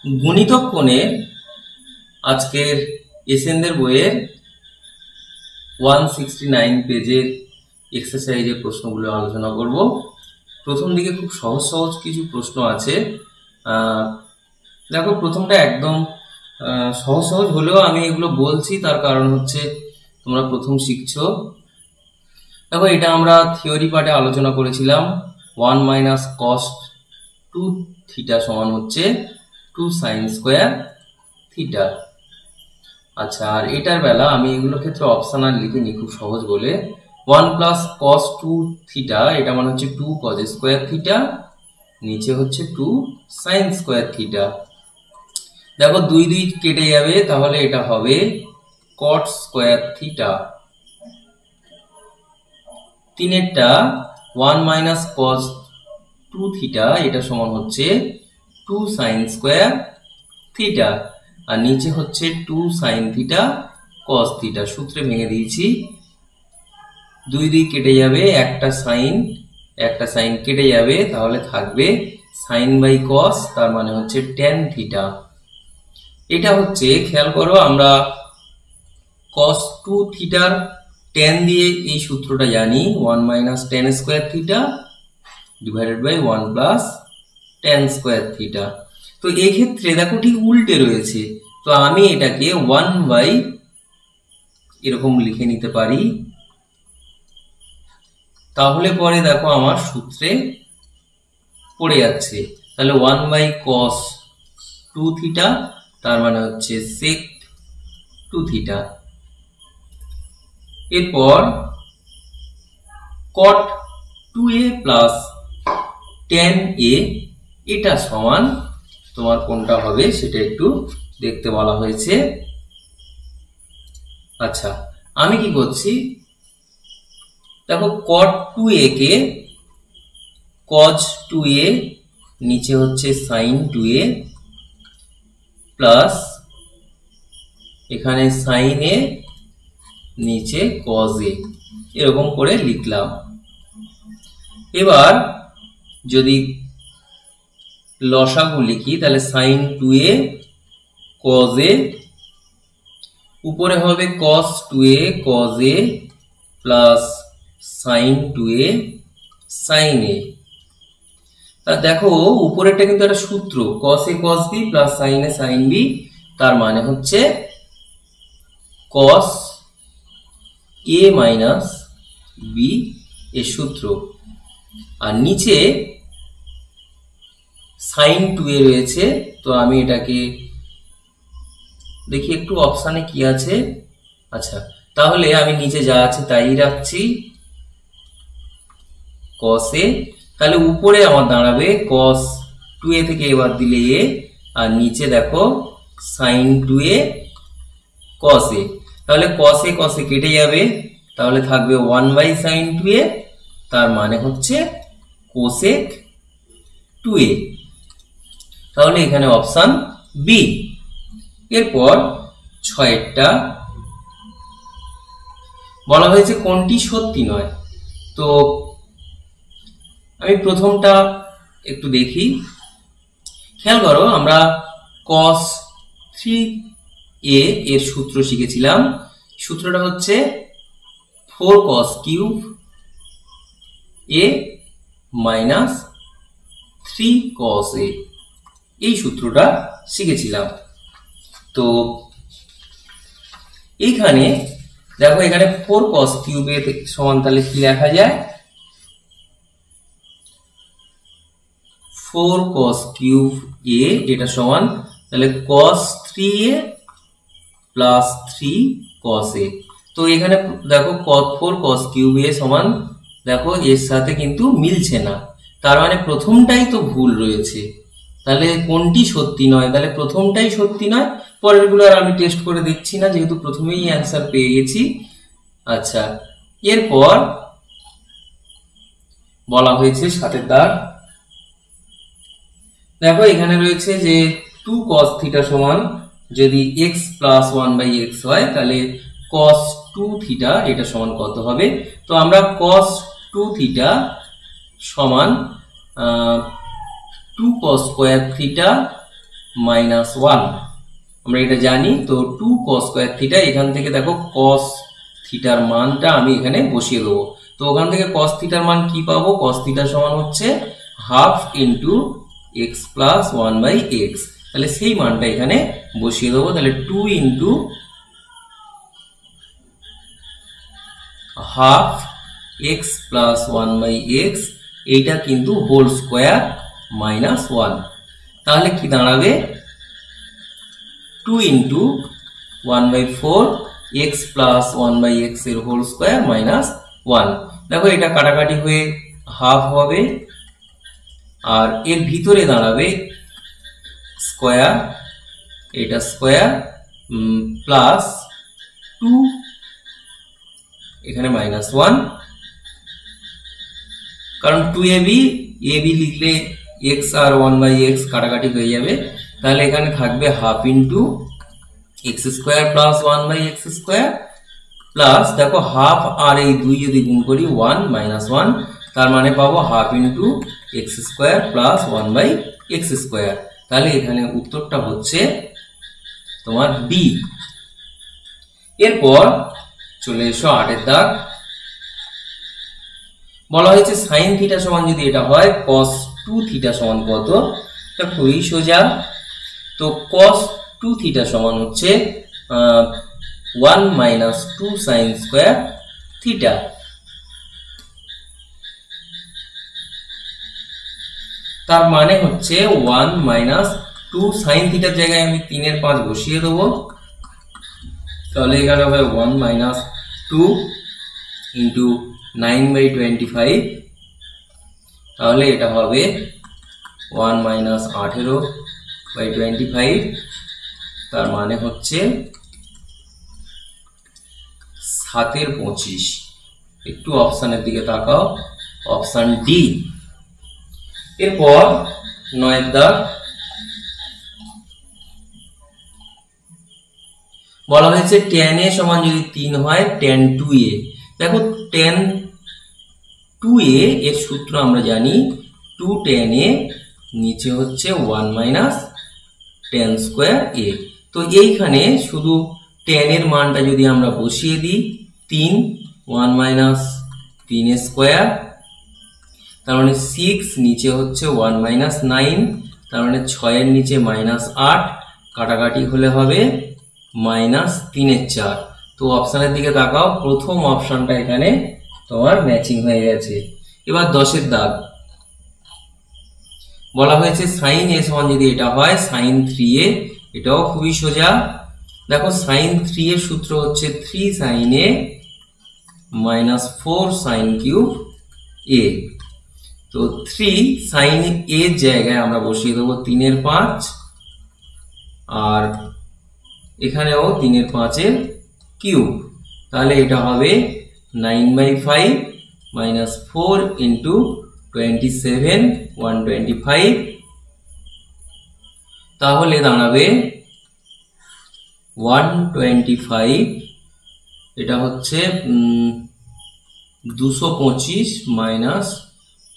গুণিতক কোণের আজকের এসএনদের বইয়ের 169 পেজের এক্সারসাইজের প্রশ্নগুলো আলোচনা করব। প্রথম দিকে খুব সহজ সহজ কিছু প্রশ্ন আছে। দেখো, প্রথমটা একদম সহজ সহজ হলেও আমি এগুলো বলছি, তার কারণ হচ্ছে তোমরা প্রথম শিখছো। দেখো, এটা আমরা থিওরি পার্টে আলোচনা করেছিলাম। 1 মাইনাস কস 2 থিটা সমান হচ্ছে 2 সাইন স্কোয়ার থিটা। আচ্ছা, আর এটার বেলা আমি এগুলোর ক্ষেত্রে অপশন আর লিখিনি খুব সহজ বলে। 1 প্লাস কস 2 থিটা এটা মানে হচ্ছে 2 কজ স্কোয়ার থিটা, নিচে হচ্ছে 2 সাইন স্কোয়ার থিটা। দেখো, 2 2 কেটে যাবে, তাহলে এটা হবে কট স্কোয়ার থিটা। তিনেরটা 1 মাইনাস কস 2 থিটা এটা সমান হচ্ছে 2 সাইন স্কোয়ার থিটা, আর নিচে হচ্ছে 2 সাইন থিটা কস থিটা। সূত্রে ভেঙে দিয়েছি, 2 2 কেটে যাবে, একটা সাইন কেটে যাবে, তাহলে থাকবে সাইন বাই কস, তার মানে হচ্ছে ট্যান থিটা। এটা হচ্ছে, খেয়াল করো, আমরা কস 2 থিটার ট্যান দিয়ে এই সূত্রটা জানি, 1 minus tan square theta divided by 1 plus tan square theta. তো এক্ষেত্রে দেখো ঠিক উল্টে রয়েছে, তো আমি এটাকে 1 বাই এরকম লিখে নিতে পারি। তাহলে পরে দেখো আমার সূত্রে পড়ে যাচ্ছে, তাহলে 1 বাই কস 2 থিটা তার মানে হচ্ছে সেক 2 থিটা। এরপর কট 2a প্লাস ট্যান a এটা সমান তোমার কোনটা হবে সেটা একটু দেখতে বলা হয়েছে। আচ্ছা, আমি কি করছি, দেখো কট 2a কে কজ 2a, নিচে হচ্ছে সাইন 2a প্লাস এখানে সাইন a, নিচে কজ a, এরকম করে লিখলাম। এবার যদি লসাগু লিখি, তাহলে সাইন 2a কজ a, উপরে হবে cos 2a cos a plus sine 2a sine a। তা দেখো, উপরেরটা কিন্তু একটা সূত্র, cos a cos b plus sine a sine b, তার মানে হচ্ছে কস a মাইনাস b এর সূত্র। আর নিচে সাইন 2a রয়েছে, তো আমি এটাকে দেখি একটু অপশানে কি আছে। আচ্ছা, তাহলে আমি নিচে যা আছে তাই রাখছি, কস a, তাহলে উপরে আমার দাঁড়াবে কস 2a থেকে এবার দিলে a, আর নিচে দেখো সাইন 2a কস a, তাহলে কস a কস a কেটে যাবে, তাহলে থাকবে 1 বাই সাইন 2a, তার মানে হচ্ছে কোসেক 2a। তাহলে এখানে অপশন বি। এরপর 6এরটা বলা হয়েছে কোনটি সত্যি নয়। তো আমি প্রথমটা একটু দেখি, খেয়াল করো, আমরা cos 3a এর সূত্র শিখেছিলাম। সূত্রটা হচ্ছে 4 cos cube a minus 3 cos a, এই সূত্রটা শিখেছিলাম। তো এইখানে দেখো, এখানে 4 cos কিউব a সমান, তাহলে কি লেখা যায়, 4 cos কিউব a এটা সমান, তাহলে cos 3a plus 3 cos a। তো এখানে দেখো 4 cos কিউব a সমান, দেখো এর সাথে কিন্তু মিলছে না, তার মানে প্রথমটাই তো ভুল রয়েছে। তাহলে কোনটি সত্যি নয়, তাহলে প্রথমটাই সত্যি নয়, পরেরগুলো আর আমি টেস্ট করে দেখছি না, যেহেতু প্রথমেই অ্যান্সার পেয়ে গেছি। আচ্ছা, এরপর বলা হয়েছে 7 দাগ, দেখো এখানে রয়েছে যে 2 cos থিটা সমান যদি x প্লাস 1 বাই x হয়, তাহলে cos 2 থিটা এটা সমান কত হবে। তো আমরা cos 2 থিটা সমান 2 cos স্কয়ার থিটা মাইনাস 1, আমরা এটা জানি। তো 2 cos স্কয়ার থিটা, এখান থেকে দেখো cos থিটার মানটা আমি এখানে বসিয়ে দেবো। তো ওখান থেকে cos থিটার মান কি পাবো? cos থিটা সমান হচ্ছে half into x plus 1/x, তাহলে সেই মানটা এখানে বসিয়ে দেবো। তাহলে 2 into half x plus 1/x, এইটা কিন্তু হোল স্কোয়ার মাইনাস 1, তাহলে কি দাঁড়াবে? 2 ইন্টু 1/4 এক্স প্লাস 1/x এর হোল স্কোয়ার মাইনাস 1। দেখো এটা কাটাকাটি হয়ে হাফ হবে, আর এর ভিতরে দাঁড়াবে স্কোয়ার, এটা স্কোয়ার প্লাস 2, এখানে মাইনাস 1, কারণ 2ab লিখলে x আর 1/x কাটাকাটি হয়ে যাবে, তাহলে এখানে থাকবে half into x square plus 1/x square plus, দেখো হাফ আর এই 2 যদি গুণ করি 1 মাইনাস 1, তার মানে পাবো half into x square plus 1/x square. তাহলে এখানে উত্তরটা হচ্ছে তোমার বি। এরপর চলে এসো 8 দাগ। বলা হয়েছে সাইন থিটা সমান যদি এটা হয় cos 2 থিটা সমান কত? এটা খুবই সোজা। তো cos 2 থিটা সমান হচ্ছে 1 মাইনাস 2 সাইন স্কোয়ার থিটা। তার মানে হচ্ছে 1 মাইনাস 2 সাইন থিটার জায়গায় আমি 3/5 বসিয়ে দেবো, তাহলে এখানে হবে 1 মাইনাস 2 ইন্টু 9/25, তাহলে এটা হবে 1 মাইনাস 18/25, তার মানে হচ্ছে 7/25। একটু অপশানের দিকে তাকাও, অপশান ডি। এরপর 9 দাগ। বলা হয়েছে tan a সমান যদি 3 হয় tan 2a। দেখো tan 2a এর সূত্র আমরা জানি 2 tan a নিচে হচ্ছে 1 মাইনাস tan স্কোয়ার a। তো এইখানে শুধু tan এর মানটা যদি আমরা বসিয়ে দিই 3, 1 মাইনাস 3 স্কোয়ার, তার মানে 6, নিচে হচ্ছে 1 মাইনাস 9, তার মানে 6 এর নিচে মাইনাস 8, কাটাকাটি হলে হবে মাইনাস 3/4। তো অপশানের দিকে তাকাও, প্রথম অপশানটা এখানে তোমার ম্যাচিং হয়ে গেছে। এবার 10 দাগ। বলা হয়েছে সাইন a সমান যদি এটা হয় সাইন 3a, এটাও খুবই সোজা। দেখো সাইন 3 এর সূত্র হচ্ছে 3 sine a minus 4 sine cube a। তো 3 সাইন a এর জায়গায় আমরা বসিয়ে দেবো 3/5, আর এখানেও 3/5 কিউব, তাহলে এটা হবে 9/5 মাইনাস 4 ইন্টু 27, 125, তাহলে দাঁড়াবে 125, এটা হচ্ছে 225 মাইনাস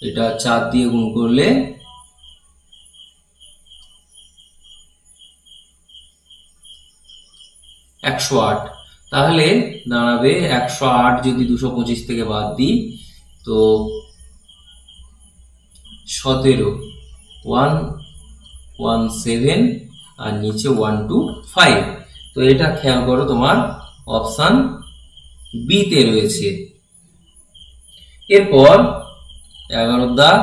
এটা 4 দিয়ে গুণ করলে 108, তাহলে দাঁড়াবে 108 যদি 225 থেকে বাদ দিই তো 17, 117 আর নিচে 125। তো এটা খেয়াল করো তোমার অপশান বি তে রয়েছে। এরপর 11 দাগ।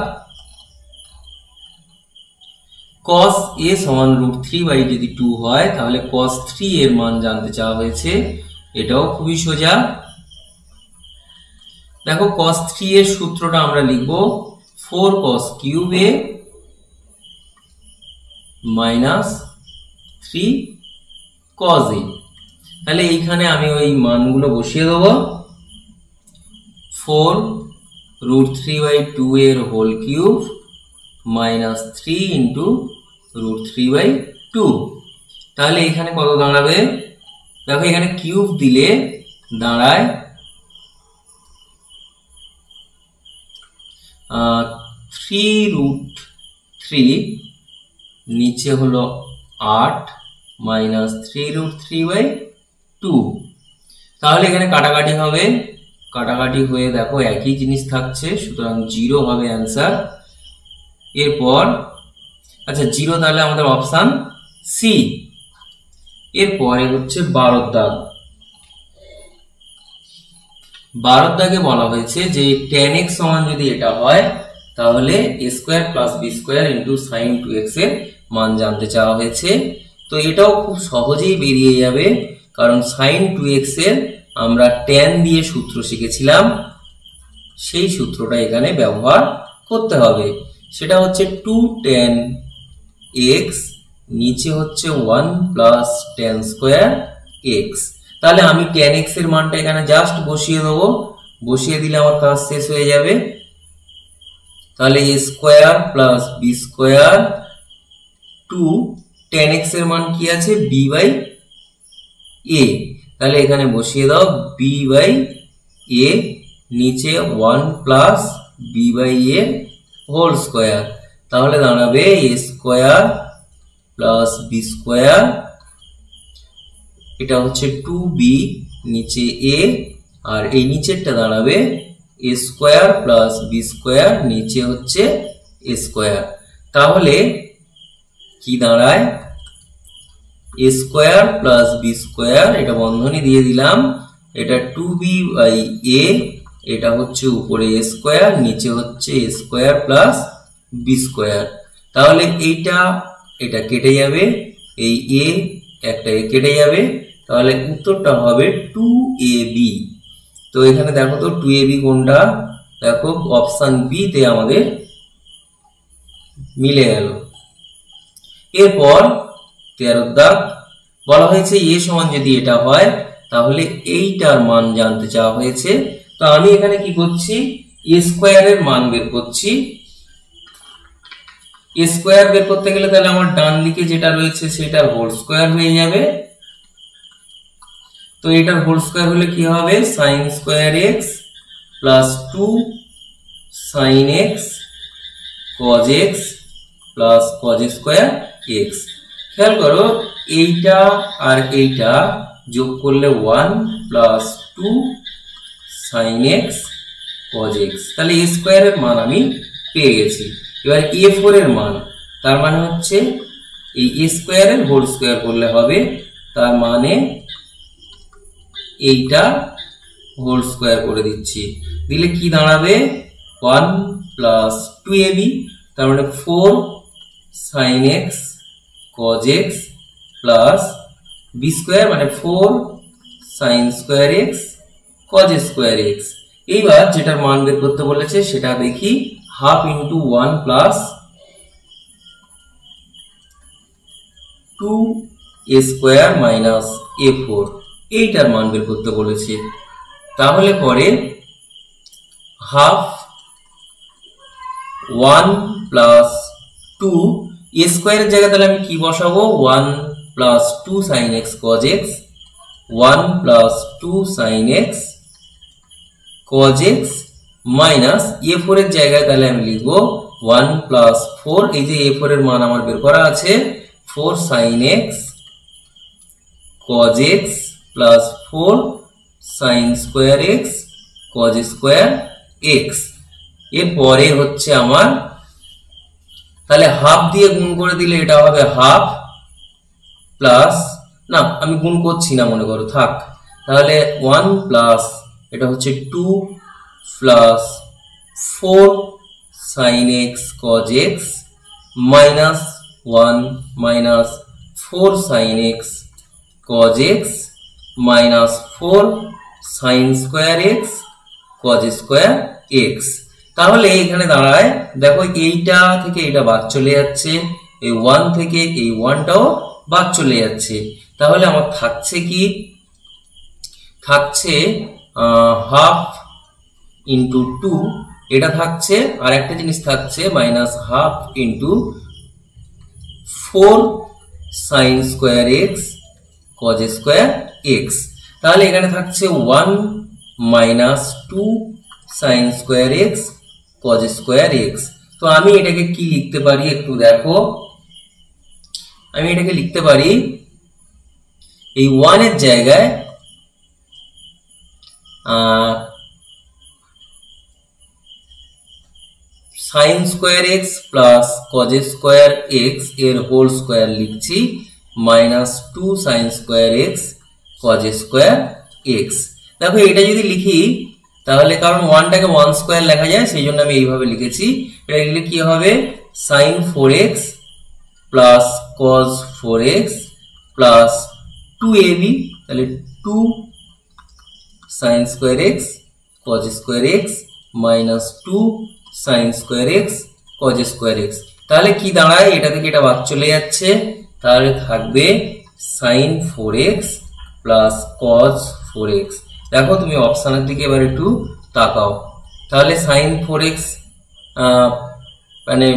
cos a সমান √3 যদি 2 হয় তাহলে cos 3 এর মান জানতে চাওয়া হয়েছে, এটাও খুবই সোজা। দেখো cos 3 এর সূত্রটা আমরা লিখব 4 cos cube a minus 3 cos a। তাহলে এইখানে আমি ওই মানগুলো বসিয়ে দেবো, 4 √3/2 এর হোল কিউব মাইনাস 3 ইন্টু √3/2, তাহলে এখানে কত দাঁড়াবে? দেখো এখানে কিউব দিলে দাঁড়ায় 3√3, নিচে হলো 8 মাইনাস 3√3/2। তাহলে এখানে কাটাকাটি হবে, কাটাকাটি হয়ে দেখো একই জিনিস থাকছে, সুতরাং 0 হবে অ্যান্সার। এরপর আচ্ছা 0 তাহলে আমাদের অপশান সি। এরপরে হচ্ছে 12 দাগ। 12 দাগে বলা হয়েছে যে tan x সমান যদি এটা হয় তাহলে a square plus b square into sign 2x এর মান জানতে চাওয়া হয়েছে। তো এটাও খুব সহজেই বেরিয়ে যাবে, কারণ সাইন 2x এর আমরা tan দিয়ে সূত্র শিখেছিলাম, সেই সূত্রটা এখানে ব্যবহার করতে হবে। সেটা হচ্ছে 2 tan x, নিচে হচ্ছে 1 প্লাস tan স্কয়ার x। তাহলে আমি tan x এর মানটা এখানে জাস্ট বসিয়ে দেবো, বসিয়ে দিলে আমার কাজ শেষ হয়ে যাবে। তাহলে a square plus b square 2 tan x এর মান কি আছে b বাই a, তাহলে এখানে বসিয়ে দাও b বাই a, নিচে 1 plus b by a whole square, তাহলে দাঁড়াবে a square plus b square, এটা হচ্ছে 2b নিচে a, আর এই নিচেরটা দাঁড়াবে a square plus b square, নিচে হচ্ছে a স্কয়ার। তাহলে কি দাঁড়ায় a square plus b square, এটা বন্ধনী দিয়ে দিলাম, এটা 2b বাই a, এটা হচ্ছে উপরে a স্কয়ার, নিচে হচ্ছে a square plus b square. তাহলে এইটা এটা কেটে যাবে, এই a একটা a কেটে যাবে, তাহলে উত্তরটা হবে 2ab। তো এখানে দেখো তো 2ab কোনটা, দেখো অপশন বি তে আমাদের মিলে গেল। এরপর 13 দাগ বলা হয়েছে a সমান যদি এটা হয় তাহলে এইটার মান জানতে চাওয়া হয়েছে। তো আমি এখানে কি করছি, a স্কয়ারের মান বের করছি। a স্কয়ার বের করতে গেলে তাহলে আমার ডান দিকে যেটা রয়েছে সেটার হোল স্কয়ার হয়ে যাবে। তো এটার হোল স্কয়ার হলে কি হবে, sin square x plus 2 sin x cos x plus cos square x। খেয়াল করো এইটা আর এইটা যোগ করলে 1 plus 2 sin x cos x, তাহলে a স্কয়ারের মান আমি পেয়ে গেছি। এবার a4 এর মান, তার মানে হচ্ছে এই a স্কয়ারের হোল স্কয়ার করলে হবে, তার মানে এইটা হোল স্কয়ার করে দিচ্ছি, দিলে কি দাঁড়াবে 1 প্লাস 2ab, তার মানে 4 sin x cos x plus b square মানে 4 sin square x cos square x। এইবার যেটার মান বের করতে বলেছে সেটা দেখি, half into 1 plus 2a square minus a4, এইটার মান বের করতে বলেছে। তাহলে পরে হাফ 1 প্লাস 2 a স্কয়ারের জায়গায় তাহলে আমি কি বসাবো, 1 plus 2 sin x cos x, 1 plus 2 sin x cos x minus a4 এর জায়গায় তাহলে আমি লিখবো 1 প্লাস 4, এই যে a4 এর মান আমার বের করা আছে, 4 sin x cos x plus 4 sin square x cos square x। এরপরে হচ্ছে আমার তাহলে হাফ দিয়ে গুণ করে দিলে এটা হবে হাফ প্লাস, না আমি গুণ করছি না মনে করো থাক, তাহলে 1 প্লাস এটা হচ্ছে 2 plus 4 sin x cos x minus 1 minus 4 sin x cos x minus 4 sin square x cos square x। তাহলে এখানে দাঁড়ায় দেখো এইটা থেকে এটা বাদ চলে যাচ্ছে, এই 1 থেকে এই 1টাও বাদ চলে যাচ্ছে, তাহলে আমার থাকছে কি, থাকছে হাফ ইন্টু 2, এটা থাকছে, আর একটা জিনিস থাকছে minus half into 4 sin square x cos square x। তাহলে এখানে থাকছে 1 minus 2 sin square x cos square x। তো আমি এটাকে কি লিখতে পারি একটু দেখো, আমি এটাকে লিখতে পারি এই 1 এর জায়গায় sin square x plus cos square x এর হোল স্কয়ার লিখছি minus 2 sin square x cos square x। দেখো এটা যদি লিখি তাহলে কারণ 1 টাকে 1 স্কয়ার লেখা যায় সেই জন্য আমি এইভাবে লিখেছি। এটা লিখলে কি হবে sin 4x plus cos 4x plus 2ab, তাহলে 2 sin square x cos square x minus 2 sin square x cos square x। তাহলে কি দাঁড়ায়, এটা থেকে এটা বাদ চলে যাচ্ছে, তাহলে থাকবে sin 4x plus cos 4x। দেখো তুমি অপশনের দিকে এবার একটু তাকাও, তাহলে sin 4x মানে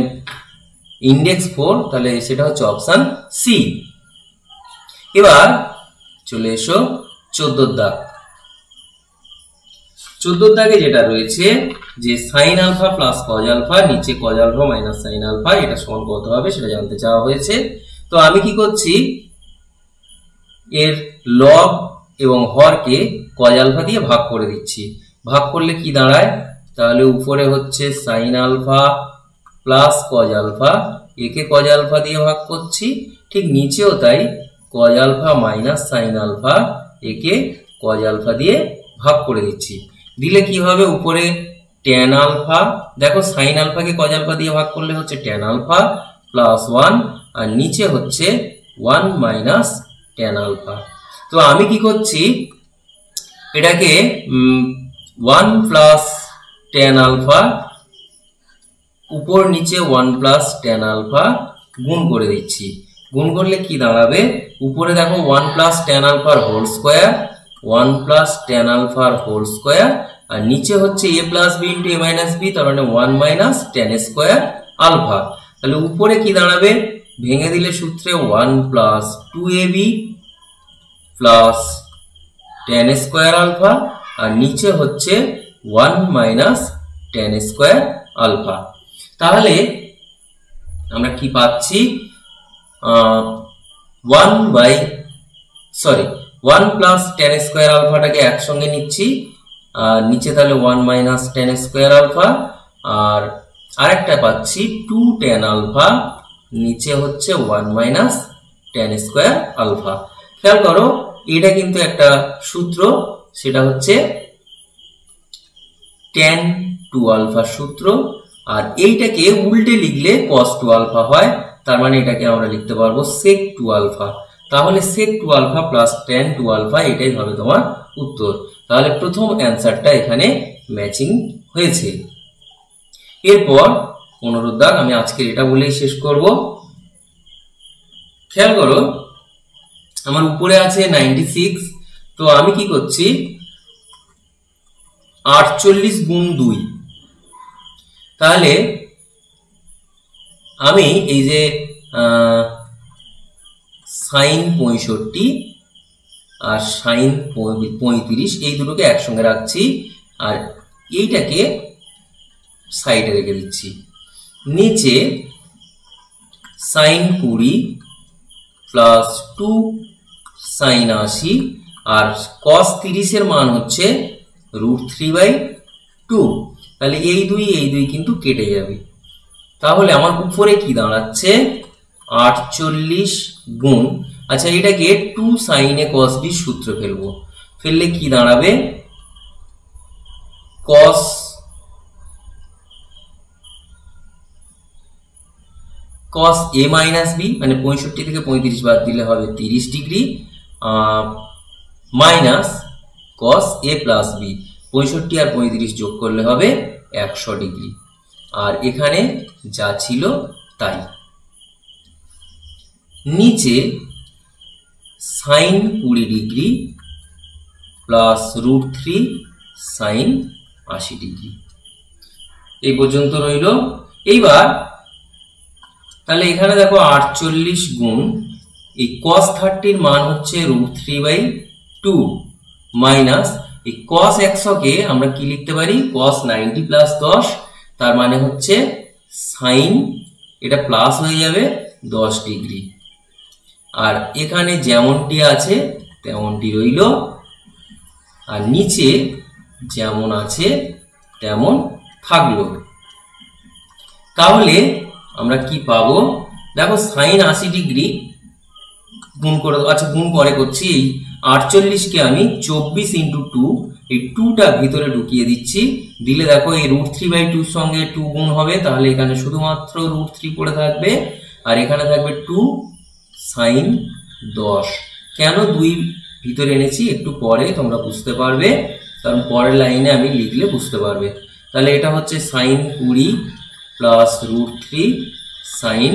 ইন্ডেক্স 4, তাহলে সেটা হচ্ছে অপশন সি। এবার চলে এসো 14 দাগ। 14 দাগে যেটা রয়েছে যে sin alpha plus cos alpha, নিচে cos alpha minus sin alpha, এটা সমান কত হবে সেটা জানতে চাওয়া হয়েছে। তো আমি কি করছি, এর লব এবং হরকে cos আলফা দিয়ে ভাগ করে দিচ্ছি। ভাগ করলে কি দাঁড়ায়, তাহলে উপরে হচ্ছে sin alpha plus cos alpha, একে cos আলফা দিয়ে ভাগ করছি, ঠিক নিচেও তাই cos alpha minus sin alpha, একে cos আলফা দিয়ে ভাগ করে দিচ্ছি। দিলে কি হবে, উপরে tan আলফা, দেখো sin আলফাকে cos আলফা দিয়ে ভাগ করলে হচ্ছে tan আলফা প্লাস 1, আর নিচে হচ্ছে 1 মাইনাস tan আলফা। তো আমি কি করছি, এটাকে 1 প্লাস tan আলফা উপর নিচে 1 প্লাস tan আলফা গুণ করে দিচ্ছি। গুণ করলে কি দাঁড়াবে, উপরে দেখো 1 প্লাস tan আলফার হোল স্কয়ার, 1 প্লাস tan আলফার হোল স্কয়ার, আর নিচে হচ্ছে a plus b into a minus b, তার মানে 1 মাইনাস tan স্কয়ার আলফা। তাহলে উপরে কি দাঁড়াবে, ভেঙে দিলে সূত্রে 1 plus 2ab plus tan square alpha, আর নিচে হচ্ছে 1 মাইনাস tan স্কয়ার আলফা। তাহলে আমরা কি পাচ্ছি, 1 প্লাস tan স্কয়ার আলফাটাকে একসঙ্গে নিচ্ছি, আর নিচে তাহলে 1 মাইনাস tan স্কয়ার আলফা, আর আরেকটা পাচ্ছি 2 tan আলফা, নিচে হচ্ছে 1 মাইনাস tan স্কয়ার আলফা। খেয়াল করো এটা কিন্তু একটা সূত্র, সেটা হচ্ছে tan 2 আলফা সূত্র, আর এইটাকে উল্টে লিখলে cos 2 আলফা হয়, তার মানে এটাকে আমরা লিখতে পারবো sec 2 আলফা। তাহলে sec 2 alpha plus tan 2 alpha, এটাই হবে তোমার উত্তর। তাহলে প্রথম অ্যান্সারটা এখানে ম্যাচিং হয়েছে। এরপর 15 দাগ, আমি আজকের এটা বলেই শেষ করব। খেয়াল করো আমার উপরে আছে 96, তো আমি কি করছি, 48 গুণ 2, তাহলে আমি এই যে সাইন 65 আর সাইন 35 এই দুটোকে একসঙ্গে রাখছি, আর এইটাকে সাইডে রেখে দিচ্ছি। নিচে সাইন 20 প্লাস 2 সাইন 80, আর cos 30 এর মান হচ্ছে √3/2, তাহলে এই দুই কিন্তু কেটে যাবে। তাহলে আমার উপরে কি দাঁড়াচ্ছে, 48 গুণ, আচ্ছা এটাকে 2 sin a cos b সূত্র ফেলবো, ফেললে কি দাঁড়াবে, cos a মাইনাস b, মানে 65 থেকে 35 বাদ দিলে হবে 30 degree, minus cos a plus b, 65 আর 35 যোগ করলে হবে 100 ডিগ্রি, আর এখানে যা ছিল তাই। নিচে sine 20 degree plus √3 sine 80 degree, এই পর্যন্ত রইল। এইবার তাহলে এখানে দেখো 48 গুণ এই cos 30 মান হচ্ছে √3/2 মাইনাস এই cos 100 কে আমরা কি লিখতে পারি, cos 90 প্লাস 10, তার মানে হচ্ছে সাইন, এটা প্লাস হয়ে যাবে 10 ডিগ্রি, আর এখানে যেমনটি আছে তেমনটি রইল, আর নিচে যেমন আছে তেমন থাকলো। তাহলে আমরা কি পাবো? দেখো sin 80 ডিগ্রি গুণ করে, আচ্ছা গুণ করে করছি, এই 48 কে আমি 24 ইন্টু 2, এই 2টা ভিতরে ঢুকিয়ে দিচ্ছি। দিলে দেখো এই √3/2 সঙ্গে 2 গুণ হবে, তাহলে এখানে শুধুমাত্র √3 পড়ে থাকবে, আর এখানে থাকবে 2 sin 10। কেন 2 ভিতরে এনেছি একটু পরে তোমরা বুঝতে পারবে, কারণ পরের লাইনে আমি লিখলে বুঝতে পারবে। তাহলে এটা হচ্ছে sin 20 প্লাস √3 sin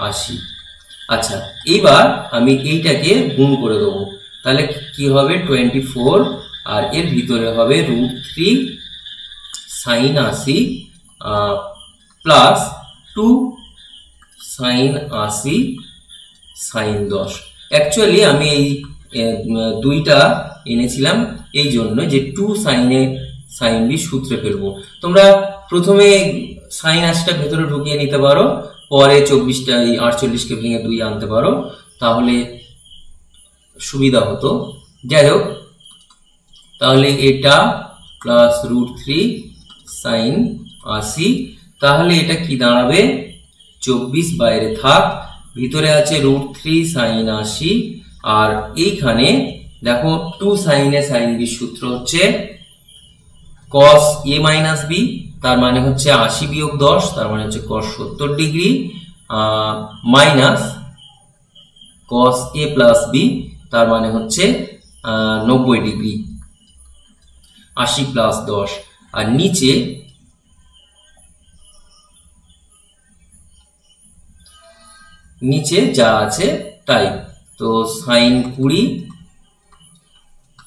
80। আচ্ছা, এইবার আমি এইটাকে গুণ করে দেবো, তাহলে কি হবে 24, আর এর ভিতরে হবে √3 sin 80 plus 2 sin 80 sin 10। Actually আমি এই দুইটা এনেছিলাম এই জন্য যে 2 sin b সূত্রে ফেলবো। তোমরা প্রথমে sin 80টা ভেতরে ঢুকিয়ে নিতে পারো, পরে 24টা এই 48কে ভেঙে 2 আনতে পারো, তাহলে সুবিধা হতো। যাই হোক, তাহলে এটা প্লাস √3 sin 80, তাহলে এটা কি দাঁড়াবে 24 বাইরে থাক, ভিতরে আছে √3 sin 80, আর এইখানে দেখো 2 sin a sin b সূত্র হচ্ছে cos a minus b, তার মানে হচ্ছে 80 বিয়োগ 10, তার মানে হচ্ছে cos 70 degree, minus cos a plus b, তার মানে হচ্ছে 90 ডিগ্রি, 80 প্লাস 10, আর নিচে যা আছে তাই। তো sin 20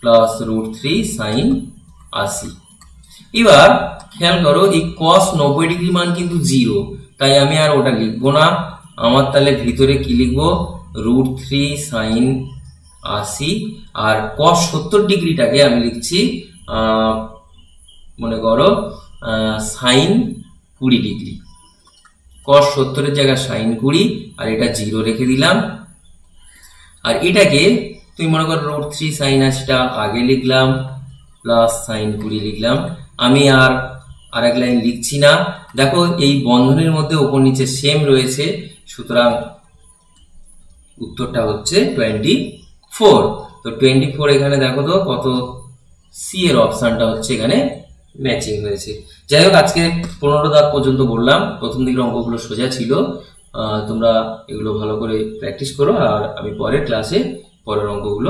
প্লাস √3 sin 80। এবার খেয়াল করো এই cos 90 ডিগ্রি মান কিন্তু 0, তাই আমি আর ওটা লিখবো না। আমার তাহলে ভিতরে কি লিখবো √3 sin 80, আর cos 70 ডিগ্রিটাকে আমি লিখছি মনে করো sin 20 ডিগ্রি। cos 70 এর জায়গায় sin 20, আর এটা 0 রেখে দিলাম। আর এটাকে তুমি মনে করো √3 sin 80টা আগে লিখলাম, প্লাস sin 20 লিখলাম। আমি আর আরেক লাইন লিখছি না। দেখো এই বন্ধনীর মধ্যে উপর নিচে সেম রয়েছে, সুতরাং উত্তরটা হচ্ছে 24। তো 24 এখানে দেখো তো কত, সি এর অপশনটা হচ্ছে এখানে ম্যাচিং হয়েছে। যাই হোক, আজকে 15 দাগ পর্যন্ত বললাম। প্রথম দিকের অঙ্কগুলো সোজা ছিল, তোমরা এগুলো ভালো করে প্র্যাকটিস করো, আর আমি পরের ক্লাসে পরের অঙ্কগুলো